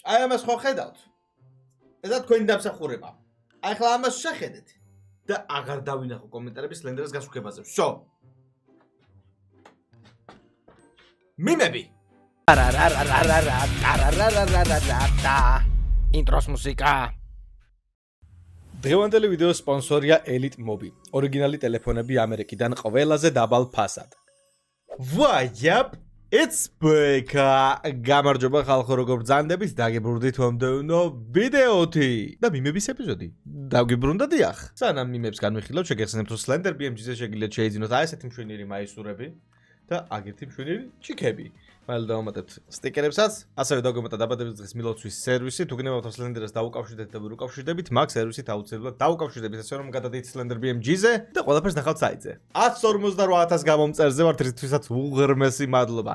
აი ამას ხო ხედავთ? ესა თქვენი დამსახურება. აი ხლა ამას შეხედეთ და აღარ დავინახო კომენტარები სლენდერის გასუქებაზე. Всё. მიმები. ინტროს მუსიკა. დღევანდელი ვიდეოს სპონსორია Elite Mobi. ორიგინალი ტელეფონები ამერიკიდან ყველაზე დაბალ ფასად. Vayap, it's back. გამარჯობა ხალხო, როგორ ბრძანდებით? დაგიბრუნდით მომდევნო ვიდეოთი და მიმების ეპიზოდი. დაგიბრუნდა დიახ. სანამ მიმებს განვიხილავთ, შეგეხსენებთ რომ Slender BMG-ზე შეგიძლიათ შეიძინოთ აი ესეთი მშვენიერი მაისურები და აგერთი მშვენიერი ჩიქები. მალე დავამატებთ სტიკერებსაც, ასევე დაგვემატა დაბადების დღის მილოცვის სერვისი. თუ გნებავთ Slender-ს დაუკავშირდეთ და ვერ უკავშირდებით, მაგ სერვისით აუცილებლად დაუკავშირდებით, ასე რომ გადადით Slender BMG-ზე და ყველაფერს ნახავთ საიტზე. 148,000 გამომწერზე ვართ, რითვისაც უღრმესი მადლობა.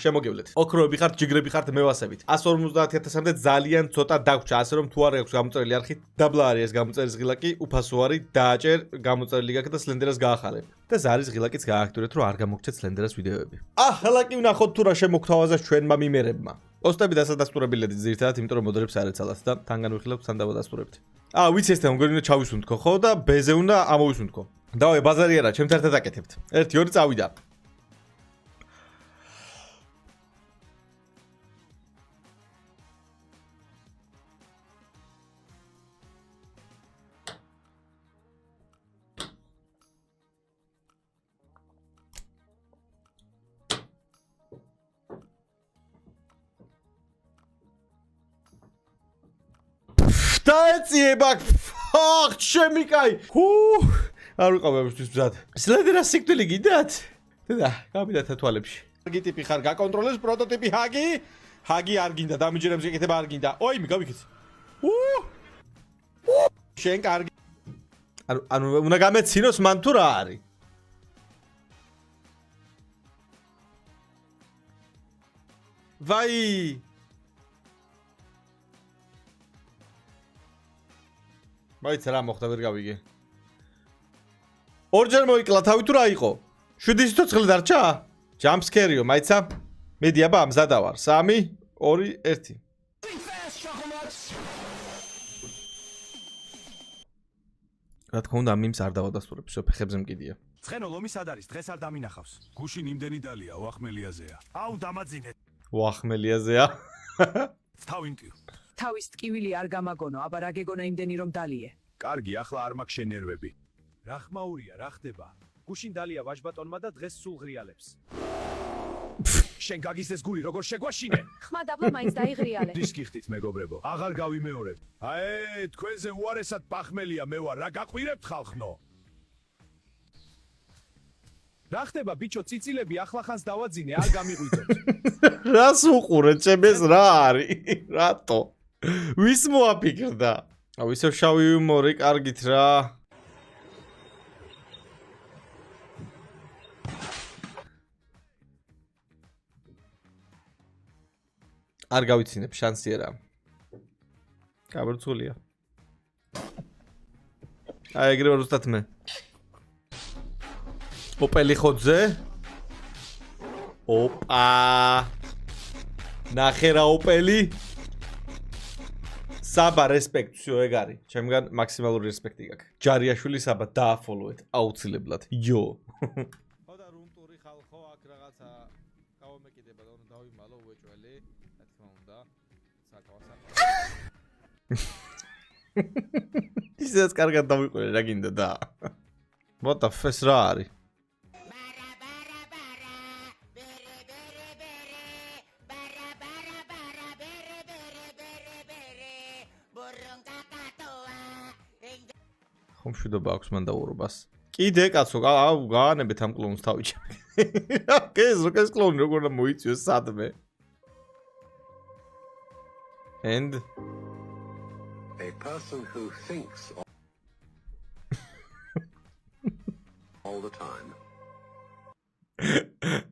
შემოგივლეთ. ოქროები ხართ, ჯიგრები ხართ, მევასებით. 150,000-მდე ძალიან ცოტა დაგვრჩა, ასე რომ თუ არ აქვს გამოწერილი არხი, დაბლა არის ეს გამოწერის ღილაკი, უფასო არის, დააჭერ, გამოწერილი გაქვს და Slender-ს გაახალებ. და ზარის ღილაკიც გააქტიურეთ, რომ არ გამოგჩეთ Slender-ს ვიდეოები. ახლა კი ვნახოთ თუ რა შემოგთავაზეს ჩვენმა მიმერებმა. პოსტები დასადასტურებელია ძირითადად, იმიტომ რომ მოდერებს არ ეცალათ და თან განვიხილავთ, თან დავადასტურებთ. ვიცი ეს თემა მგონი უნდა ჩავისუნთქო, ხო და ბეზე უნდა ამოვისუნთქო. დავაი ბაზარი არა, ჩემთან ერთად აკეთებთ. 1-2 წავიდა. დაეციება ფახ შემიკაი არ ვიყავ ამისთვის მზად Slender-ს სიკვდილი გიდათ და გამიდათ თვალებში კარგი ტიპი ხარ გაკონტროლებს პროტოტიპი ჰაგი არ გინდა დამიჯერებს გეკეთება არ გინდა ოიმი გავიქეთ შენ კარგი ანუ უნდა გამეცინოს მან თუ რა არის ვაი მაიც რა მოხდა ვერ გავიგე. ორჯერ მოიკლა თავი თუ რა იყო? 7 სიცოცხლე დარჩა? ჯამპსკერიო, მაიცა? მედი აბა მზადა ვარ. 3 2 1. რა თქმა უნდა, მიმს არ დავადასტურებ, ფეხებზე მკიდია. ცხენო ლომი სად არის? დღეს არ დამინახავს. გუშინ იმდენი დალია, უახმელიაზეა. აუ დამაძინეთ. უახმელიაზეა. თავინტიო. თავის ტკივილი არ გამაგონო, აბა რა გეგონა იმდენი რომ დალიე. კარგი, ახლა არ მაქვს შენერვები. რა ხმაურია, რა ხდება? გუშინ დალია ვაჟბატონმა და დღეს სულ ღრიალებს. შენ გაგისეს გული, როგორ შეგვაშინე? ხმა დაბლა მაინც დაიღრიალე. დისკიხტით მეგობრებო, აღარ გავიმეორებ. აე, თქვენზე უარესად პახმელია მე ვარ, რა გაყვირებთ ხალხნო? რა ხდება ბიჭო, ციცილები ახლახანს დავაძინე, არ გამიღვიძოთ. რას უყურეთ, ჩემს რა არის? რატო? ვის მოაფიქრდა? ისევ შავი იუმორი, კარგით რა. არ გავიცინებ, შანსი არა. გაბრწულია. აი ეგრევე ზუსტად მე. ოპელი ხოძე? ოპა. ნახე რა ოპელი? საბა რესპექტ, всё ეგ არის. ჩემგან მაქსიმალური რესპექტი გაქვს. ჯარიაშვილი საბა დააფოლოეთ აუცილებლად. იო. ხო და რუმტური ხალხო აქ რაღაცა გავამეკიდება და უნდა დავიმალო უეჭველი, რა თქმა უნდა. საკავასა. ისეც კარგად დავიყვე რა გინდა და. What the fuck რა არის? ხომ შვიდობა აქვს მან დაურობას. კიდე კაცო, აუ გაანებეთ ამ კლოუნს თავი. ეს კლოუნი როგორ უნდა მოიწვიოს სადმე. And a person who thinks all the time.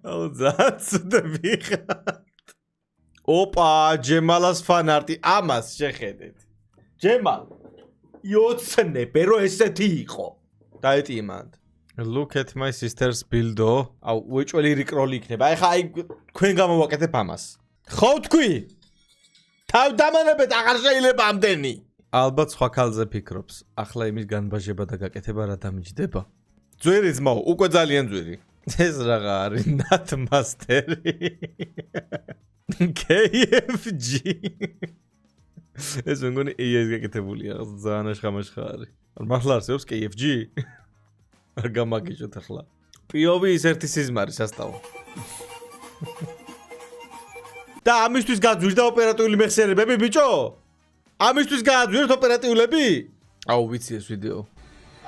აუ that's the big. ოპა, ჯემალას ფანარტი ამას შეხედეთ. ჯემალ იოცნებე რომ ესეთი იყო. დაეტიე მანდ. Look at my sister's build-o. აუ უეჭველი რიკროლი იქნება. აი ხა აი თქვენ გამოვაკეთებ ამას. ხო თქვი? თავდამანებად აღარ შეიძლება ამდენი. ალბათ სხვა ქალზე ფიქრობს. ახლა იმის განბაჟება და გაკეთება რა დამიჯდება. ძვირი ძმაო, უკვე ძალიან ძვირი. ეს რაღა არის ნათმასტერი. KFG. ეს მეგონი AI-ს გაკეთებულია, ძალიან აშხამაშხა არის. მართლა არსებობს KFG? არ გამაგიჟოთ ახლა. POV ის ერთი სიზმარი სასტავო. და ამისთვის გაძვირდა ოპერატიული მეხსიერებები, ბიჭო? ამისთვის გააძვირთ ოპერატიულები? აუ, ვიცი ეს ვიდეო.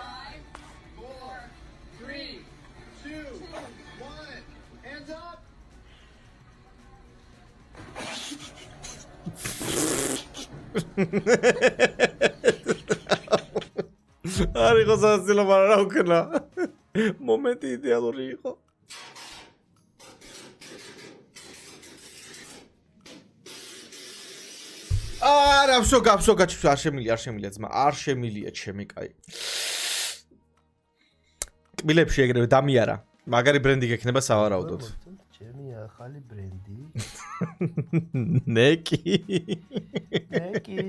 5 4 3 2 1 არ იყო სასწილო, მაგრამ რა ვქნა. მომენტი იდეალური იყო. არა, ვსო გაჩვს, არ შემილია ძმა, არ შემილია ჩემი, კაი. კბილებში ეგრევე დამიარა. მაგარი ბრენდი გექნება სავარაუდოდ. ჩემი ახალი ბრენდი. ნეკი. ნეკი.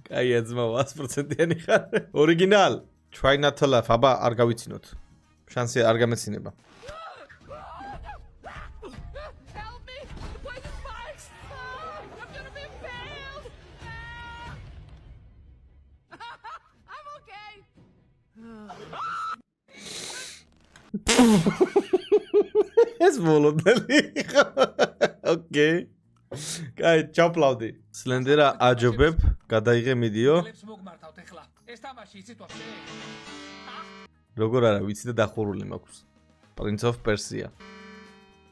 კაია ძმა 100%-იანი ხარ. ორიგინალ. Try not to laugh. აბა არ გავიცინოთ. შანსი არ გამეცინება. Help me! The place is fire! I'm gonna be impaled! I'm okay! ეს ვოლოდელი. ოკეი. კაი, ჩავპლავდი. სლენდერა აჯობებ, გადაიღე მიდიო. ლებს მოგმართავთ ეხლა. ეს თამაში იცით ვაფშე? როგორ არა, ვიცი და დახურული მაქვს. Prince of Persia.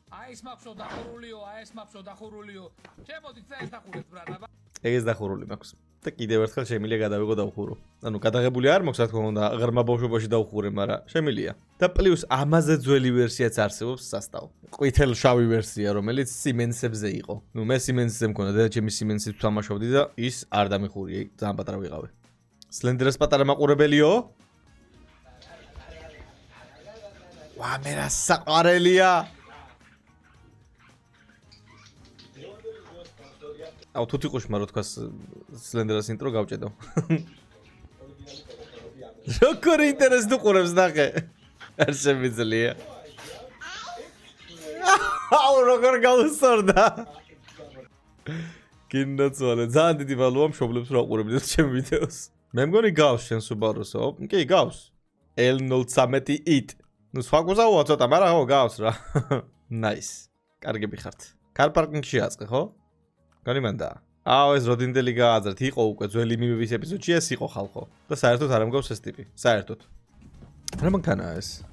აი ეს მაქვსო დახურულიო, აი ეს მაქვსო დახურულიო. შემოდით და ეს დახურეთ ბრატა. ეგეც დახურული მაქვს. და კიდევ ერთხელ შემილია გადავიღო დავხურო. ანუ გადაღებული არ მაქვს, რა თქმა უნდა, ღრმა ბავშვობაში დავხურე, მაგრამ შემილია. და პლუს ამაზე ძველი ვერსიაც არსებობს სასტავ. ყვითელ შავი ვერსია, რომელიც Siemens-ებზე იყო. ნუ მე Siemens-ზე მქონდა, დედაჩემი Siemens-ით ვთამაშობდი და ის არ დამიხურია, ძალიან პატარა ვიყავი. Slender-ს პატარა მაყურებელიო? ვა, მე რა საყვარელია. აუ თუ თიყოშმა რო თქვა Slender-ს ინტრო გავჭედო. როგორ ინტერესს უყურებს ნახე. არ შემიძლია. აუ როგორ გავუსწორდა. კინოცვალე, ძალიან დიდი ვალოა მშობლებს რა უყურებდეთ ჩემ ვიდეოს. მე მგონი გავს შენ Subaru-სო. კი, გავს. L013-ით. ნუ სხვა გუზაოა ცოტა, მაგრამ ხო გავს რა. Nice. კარგები ხართ. Car parking-ში აწყე, ხო? განიმანდა. აუ ეს როდინდელი გააძრეთ, იყო უკვე ძველი მიმების ეპიზოდში ეს იყო ხალხო. და საერთოდ არ ამგავს ეს ტიპი. საერთოდ. რა მანქანაა ეს?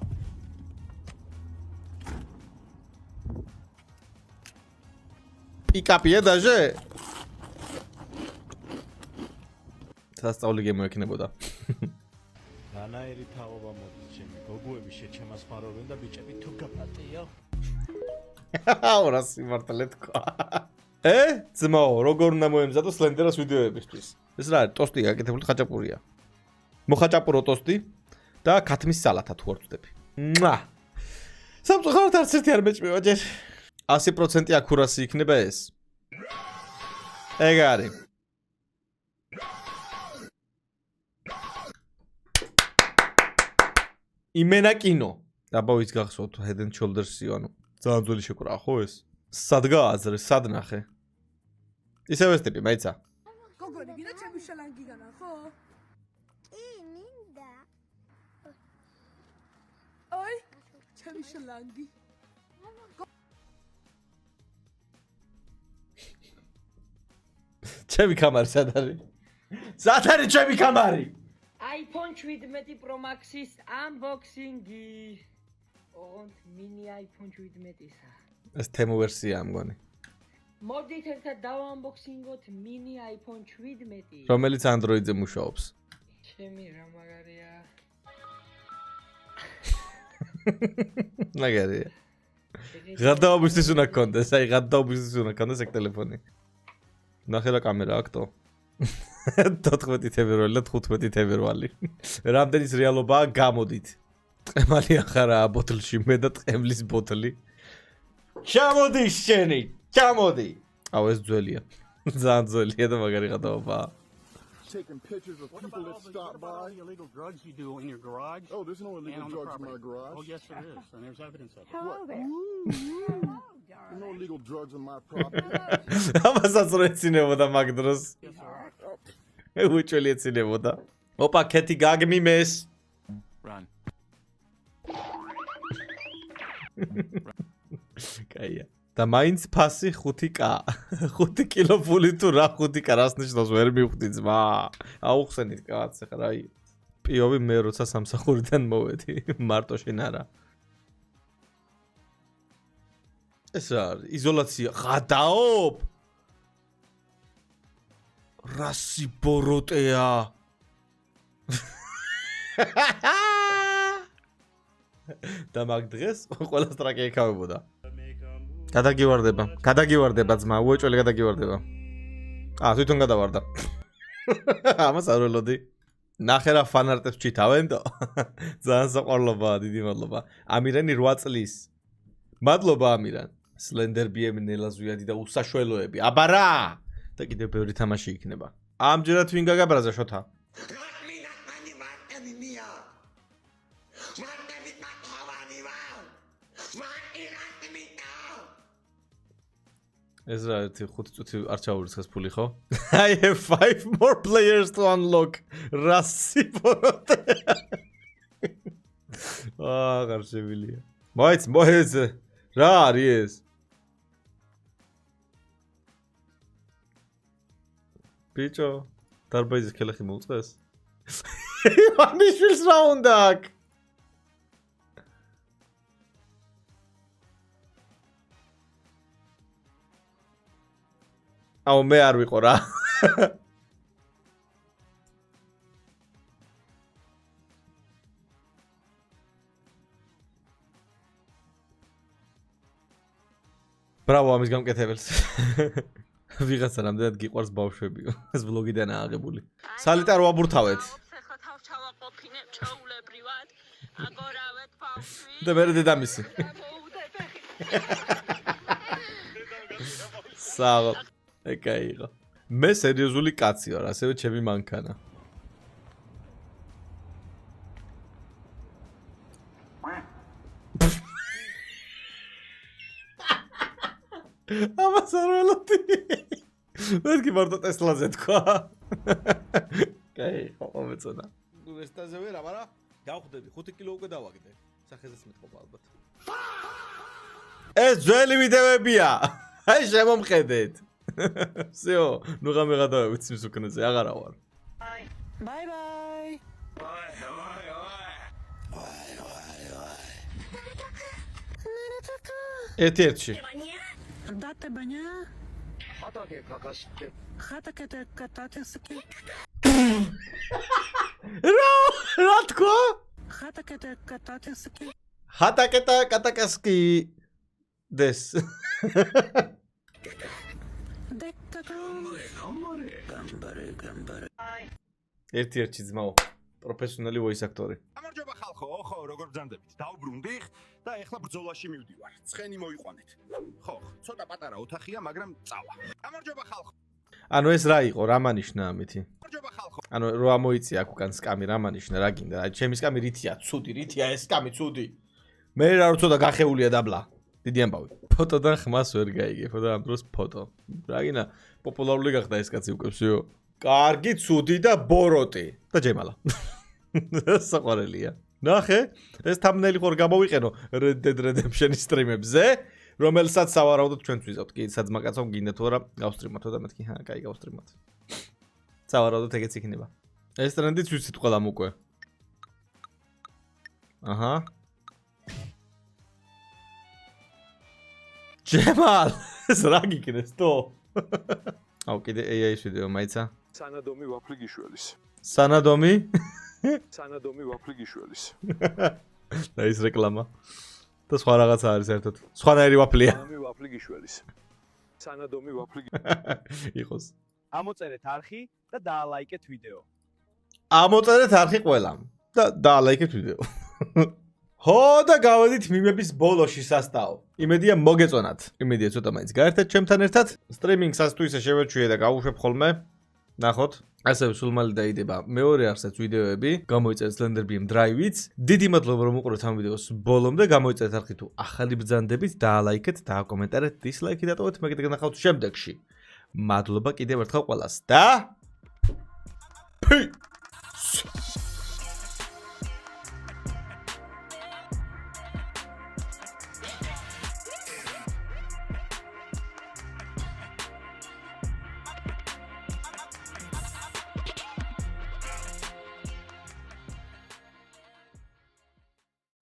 პიკაპია დაჟე? სასწაული გემო ექნებოდა. რანაირი თაობა მოდის ჩემი გოგოები შეჩემასპარობენ და ბიჭები თუ გაპატიო. აუ რა სიმართლე თქვა. ძმაო, როგორ უნდა მოემზადო Slender-ს ვიდეოებისთვის? ეს რა არის? ტოსტი გაკეთებული ხაჭაპურია. მოხაჭაპურო ტოსტი და ქათმის სალათა თუ არ ვწდები. სამწუხაროდ არც ერთი არ მეჭმევა ჯერ. 100% აკურასი იქნება ეს. ეგ არის. იმენა კინო. აბა ვის გახსოვთ Head and Shoulders-ი, ანუ ძალიან ძველი შეკვრაა ხო ეს? სად გააზრე, სად ნახე? ისევ ეს ტიპი, მაიცა. გოგონი, გინდა ჩემი შალანგი განახო? კი, მინდა. ой, ჩემი შალანგი. ჩემი კამარი სად არის? სად არის ჩემი კამარი? iPhone 17 Pro Max-ის unboxing-ი. ოღონდ mini iPhone 17-ისა. ეს თემო ვერსია მგონი. მოდით ერთად დავანბოქსინგოთ mini iPhone 17. რომელიც Android-ზე მუშაობს. ჩემი რა მაგარია. მაგარია. გადაობისთვის უნდა გქონდეს, აი გადაობისთვის უნდა გქონდეს ეგ ტელეფონი. ნახე რა კამერა აქტო. 14 თებერვალი და 15 თებერვალი. რამდენის რეალობაა გამოდით. ტყემალი ახარაა ბოთლში, მე და ტყემლის ბოთლი. ჩამოდი შენი, ჩამოდი. აუ ეს ძველია. ძალიან ძველია და მაგარი ხატავობა. Taking pictures of people that stop by. Illegal drugs you do in your garage? Oh, there's no illegal drugs in my garage. Oh, yes, there is, and there's evidence of it. Hello there. There's no illegal drugs on my property. ამასაც რო ეცინებოდა მაგ დროს. უჩველი ეცინებოდა. ოპა, ქეთი გაგმიმეს. Run. კაია. და მაინც ფასი 5k. 5 კილო ფული თუ რა 5k რას ნიშნავს ვერ მივხვდი ძმა. აუხსენით კაც ახლა რაი. პიოვი მე როცა სამსახურიდან მოვედი, მარტო შენ არა. ეს რა არის? იზოლაცია. ღადაობ. რასი ბოროტეა. და მაგ დღეს ყველა სტრაკე ეკავებოდა. გადაგივარდება ძმა, უეჭველი გადაგივარდება. თვითონ გადავარდა. ამას არ ველოდი. ნახე რა ფანარტებს ჩითავენ და ძალიან საყვარლობაა, დიდი მადლობა. ამირანი 8 წლის. მადლობა ამირან. სლენდერ ბიემ ნელაზვიადი და უსაშველოები. აბა რა! და კიდევ ბევრი თამაში იქნება. ამჯერად ვინ გაგაბრაზა შოთა? ეს რა ერთი 5 წუთი არ ჩაურიცხეს ფული ხო? I have 5 more players to unlock. რასი პოროტეა. გარშევილია. მოიც რა არის ეს? ბიჭო, დარბაზის ქელახი მოუწყეს? ივანიშვილს რა უნდა აქ? აუ მე არ ვიყო რა. ბრავო ამის გამკეთებელს. ვიღაცა რამდენად გიყვარს ბავშვებიო. ეს ვლოგიდანაა აღებული. სალიტა რო აბურთავეთ. ახლა თავ ჩავაყოფინებ ჩაულებრივად. აგორავეთ ბავშვი. და მე დედამისი. საღო. ეკაიღო. მე სერიოზული კაცი ვარ, ასევე ჩემი მანქანა. ამას არ ველოდი. მეთქი მარტო ტესლაზე თქვა. კაი, ხო მეწონა. უნივერსიტეტზე ვერა, მაგრამ გავხდები 5 კილო უკვე დავაგდე. სახეზეც მეტყობა ალბათ. ეს ძველი ვიდეოებია. აი შემომხედეთ. всё, ну გამეღადავებით სიმს უკნეზე, აღარა ვარ. Bye bye. ერთ-ერთში. Date banya. Ხატაკე კატაკესკი. რა თქვა? ხატაკე კატაკესკი. ხატაკე კატაკესკი დეს. ერთ-ერთი ძმაო, პროფესიონალი voice actor-ი. გამარჯობა ხალხო, ხო, როგორ ბრძანდებით? დავბრუნდი და ეხლა ბრძოლაში მივდივარ. ცხენი მოიყვანეთ. ხო, ცოტა პატარა ოთახია, მაგრამ წავა. გამარჯობა ხალხო. ანუ ეს რა იყო, რა მანიშნა ამითი? გამარჯობა ხალხო. ანუ რო ამოიწია აქ უკან სკამი, რა მანიშნა, რა გინდა? აი ჩემი სკამი რითია, ცუდი, რითია ეს სკამი ცუდი. მე რა რო ცოტა გახეულია დაბლა. დიდი ამბავი. ფოტოდან ხმას ვერ გაიგებო და ამ დროს ფოტო. რა გინდა, პოპულარული გახდა ეს კაცი უკვე всё. კარგი, ცუდი და ბოროტი და ჯემალა. საყვარელია. ნახე, ეს thumbnail ხარ გამოვიყენო Red Dead Redemption-ის სტრიმებზე, რომელსაც სავარაუდოდ ჩვენც ვიზავთ. კი, საძმაკაცო გინდა თუ არა, გავსტრიმათო და მეთქი, კაი, გავსტრიმათ. სავარაუდოდ ეგეც იქნება. ეს ტრენდიც ვიცით ყველამ უკვე. აჰა. ჯემალ, ეს რა გიქნეს თო? აუ, კიდე AI-ის ვიდეო მაიცა. სანადომი ვაფლიგიშველის. სანადომი? სანადომი ვაფლიგიშველის. და ის რეკლამა. და სხვა რაღაცა არის ერთად. სხვანაირი ვაფლია. სანადომი ვაფლიგიშველის. სანადომი ვაფლიგი. იყოს. ამოწერეთ არხი და დაალაიკეთ ვიდეო. ამოწერეთ არხი ყველამ და დაალაიკეთ ვიდეო. ხო და გავედით მიმების ბოლოში სასტაო. იმედია მოგეწონათ. იმედია ცოტა მაინც გაერთეთ ჩემთან ერთად. სტრიმინგსაც თუ ისე შევეჩვიე და გავუშვებ ხოლმე. ნახოთ. ასევე სულ მალე დაიდება მეორე არსეც ვიდეოები. გამოიწერეთ Slender Beam Drive-იც. დიდი მადლობა რომ უყურეთ ამ ვიდეოს ბოლომდე. გამოიწერეთ არხი თუ ახალი ბრძანდებით, დაალაიქეთ, დააკომენტარეთ, დისლაიქი დატოვეთ, მე კიდე გნახავთ შემდეგში. მადლობა კიდევ ერთხელ ყველას და